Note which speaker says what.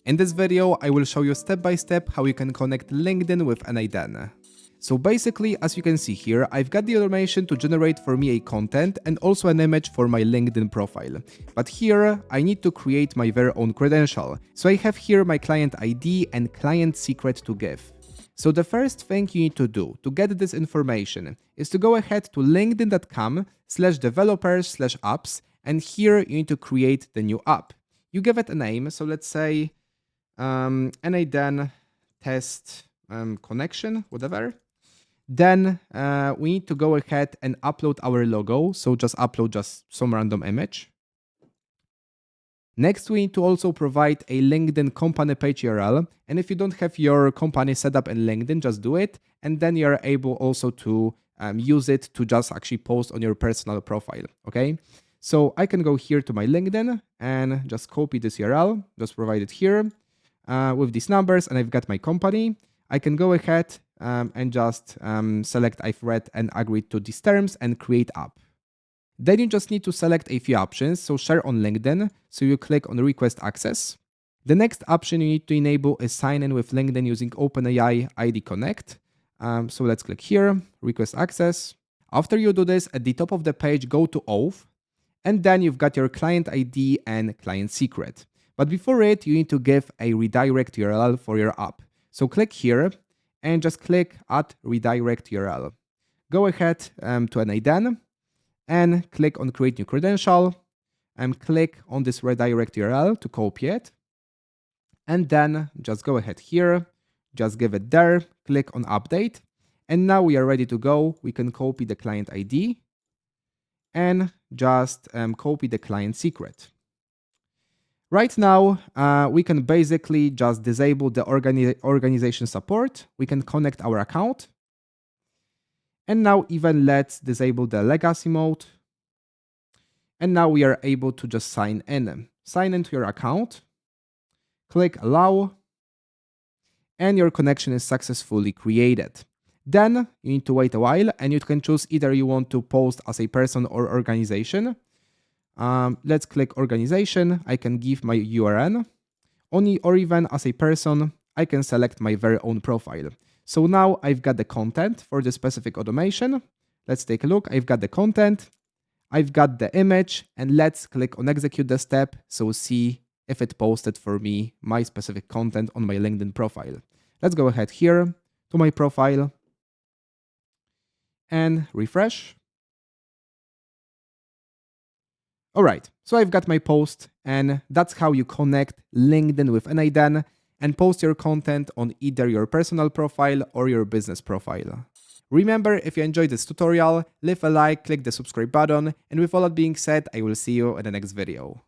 Speaker 1: In this video, I will show you step by step how you can connect LinkedIn with n8n. So basically, as you can see here, I've got the automation to generate for me a content and also an image for my LinkedIn profile. But here, I need to create my very own credential. So I have here my client ID and client secret to give. So the first thing you need to do to get this information is to go ahead to linkedin.com/developers/apps, and here you need to create the new app. You give it a name, so let's say n8n test connection, whatever. Then we need to go ahead and upload our logo, so just upload just some random image. Next, we need to also provide a LinkedIn company page URL, and if you don't have your company set up in LinkedIn, just do it, and then you're able also to use it to just actually post on your personal profile, okay? So I can go here to my LinkedIn and just copy this URL, just provide it here with these numbers, and I've got my company. I can go ahead and just select I've read and agreed to these terms and create app. Then you just need to select a few options, so share on LinkedIn, so you click on request access. The next option you need to enable is sign in with LinkedIn using OpenAI ID Connect. So let's click here, request access. After you do this, at the top of the page, go to auth, and then you've got your client ID and client secret. But before it, you need to give a redirect URL for your app. So click here and just click add redirect URL. Go ahead to n8n and click on create new credential and click on this redirect URL to copy it. And then just go ahead here, just give it there, click on update. And now we are ready to go. We can copy the client ID and just copy the client secret. Right now, we can basically just disable the organization support. We can connect our account. And now even let's disable the legacy mode. And now we are able to just sign in. Sign into your account. Click allow. And your connection is successfully created. Then you need to wait a while and you can choose either you want to post as a person or organization. Let's click organization. I can give my URN. Or even as a person, I can select my very own profile. So now I've got the content for the specific automation. Let's take a look. I've got the content. I've got the image, and let's click on execute the step. So see if it posted for me my specific content on my LinkedIn profile. Let's go ahead here to my profile and refresh. All right, so I've got my post, and that's how you connect LinkedIn with n8n and post your content on either your personal profile or your business profile. Remember, if you enjoyed this tutorial, leave a like, click the subscribe button, and with all that being said, I will see you in the next video.